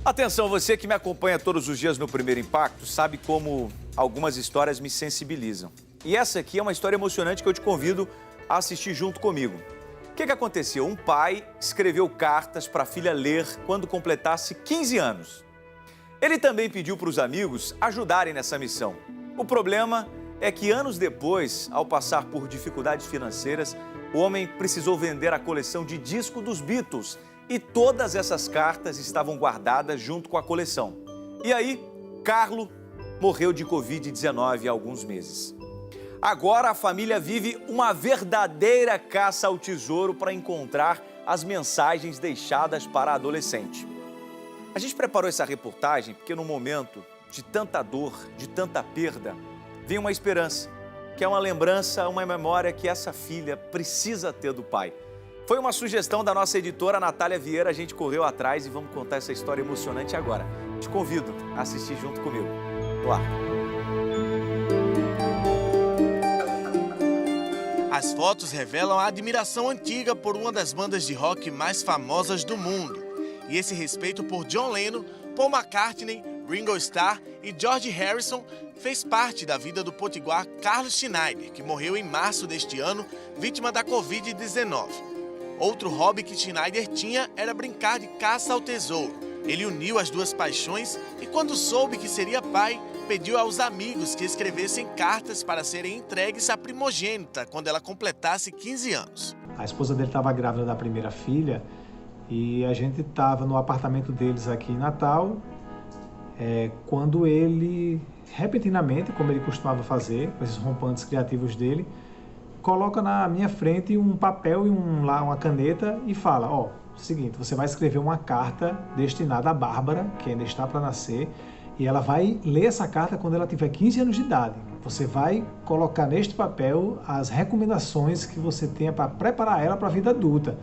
Atenção, você que me acompanha todos os dias no Primeiro Impacto sabe como algumas histórias me sensibilizam. E essa aqui é uma história emocionante que eu te convido a assistir junto comigo. O que aconteceu? Um pai escreveu cartas para a filha ler quando completasse 15 anos. Ele também pediu para os amigos ajudarem nessa missão. O problema é que anos depois, ao passar por dificuldades financeiras, o homem precisou vender a coleção de disco dos Beatles e todas essas cartas estavam guardadas junto com a coleção. E aí, Carlo morreu de Covid-19 há alguns meses. Agora a família vive uma verdadeira caça ao tesouro para encontrar as mensagens deixadas para a adolescente. A gente preparou essa reportagem porque num momento de tanta dor, de tanta perda, vem uma esperança, que é uma lembrança, uma memória que essa filha precisa ter do pai. Foi uma sugestão da nossa editora Natália Vieira, a gente correu atrás e vamos contar essa história emocionante agora. Te convido a assistir junto comigo. No ar. As fotos revelam a admiração antiga por uma das bandas de rock mais famosas do mundo. E esse respeito por John Lennon, Paul McCartney, Ringo Starr e George Harrison fez parte da vida do potiguar Carlos Schneider, que morreu em março deste ano, vítima da Covid-19. Outro hobby que Schneider tinha era brincar de caça ao tesouro. Ele uniu as duas paixões e, quando soube que seria pai, pediu aos amigos que escrevessem cartas para serem entregues à primogênita quando ela completasse 15 anos. A esposa dele estava grávida da primeira filha e a gente estava no apartamento deles aqui em Natal, quando ele, repentinamente, como ele costumava fazer, com esses rompantes criativos dele, coloca na minha frente um papel e uma caneta e fala, seguinte, você vai escrever uma carta destinada à Bárbara, que ainda está para nascer, e ela vai ler essa carta quando ela tiver 15 anos de idade. Você vai colocar neste papel as recomendações que você tenha para preparar ela para a vida adulta.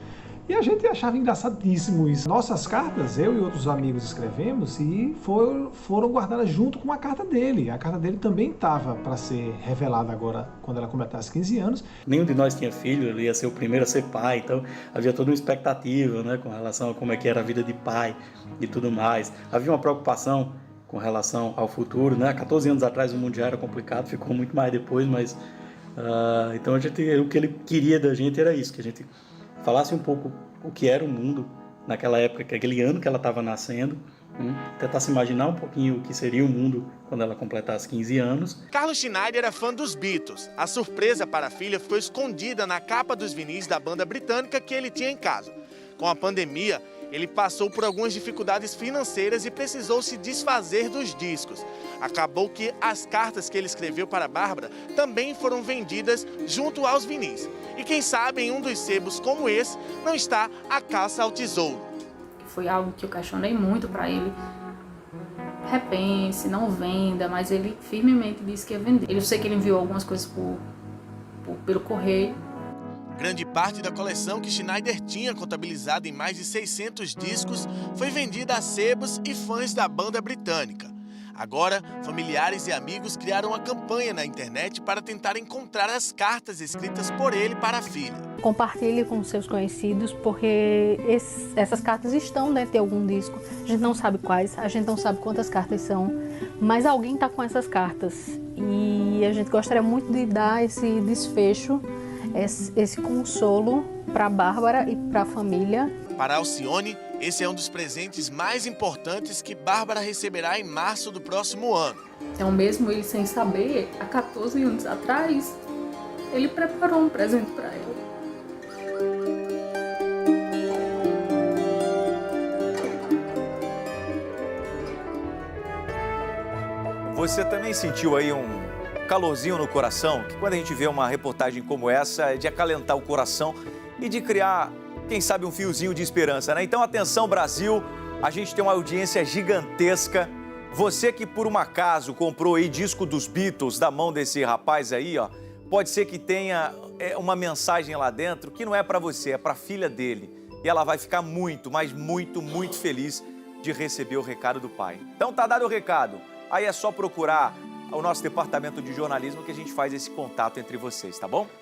E a gente achava engraçadíssimo isso. Nossas cartas, eu e outros amigos escrevemos e foram guardadas junto com a carta dele. A carta dele também estava para ser revelada agora, quando ela completasse 15 anos. Nenhum de nós tinha filho, ele ia ser o primeiro a ser pai, então havia toda uma expectativa, né, com relação a como é que era a vida de pai e tudo mais. Havia uma preocupação com relação ao futuro, né? 14 anos atrás o mundo já era complicado, ficou muito mais depois, mas então o que ele queria da gente era isso, que a gente falasse um pouco o que era o mundo naquela época, aquele ano que ela estava nascendo, tentasse imaginar um pouquinho o que seria o mundo quando ela completasse 15 anos. Carlos Schneider era fã dos Beatles. A surpresa para a filha ficou escondida na capa dos vinis da banda britânica que ele tinha em casa. Com a pandemia, ele passou por algumas dificuldades financeiras e precisou se desfazer dos discos. Acabou que as cartas que ele escreveu para a Bárbara também foram vendidas junto aos vinis. E quem sabe em um dos sebos como esse não está a caça ao tesouro. Foi algo que eu questionei muito para ele. Repense, não venda, mas ele firmemente disse que ia vender. Eu sei que ele enviou algumas coisas pelo correio. Grande parte da coleção que Schneider tinha, contabilizada em mais de 600 discos, foi vendida a sebos e fãs da banda britânica. Agora, familiares e amigos criaram uma campanha na internet para tentar encontrar as cartas escritas por ele para a filha. Compartilhe com seus conhecidos, porque essas cartas estão dentro de algum disco. A gente não sabe quais, a gente não sabe quantas cartas são, mas alguém está com essas cartas. E a gente gostaria muito de dar esse desfecho, esse consolo para a Bárbara e para a família. Para Alcione, esse é um dos presentes mais importantes que Bárbara receberá em março do próximo ano. Então, mesmo ele sem saber, há 14 anos atrás, ele preparou um presente para ela. Você também sentiu aí um calorzinho no coração? Que quando a gente vê uma reportagem como essa, é de acalentar o coração e de criar, quem sabe, um fiozinho de esperança, né? Então, atenção, Brasil, a gente tem uma audiência gigantesca. Você que, por um acaso, comprou aí disco dos Beatles da mão desse rapaz aí, pode ser que tenha uma mensagem lá dentro que não é para você, é para a filha dele. E ela vai ficar muito, mas muito, muito feliz de receber o recado do pai. Então, tá dado o recado. Aí é só procurar o nosso departamento de jornalismo que a gente faz esse contato entre vocês, tá bom?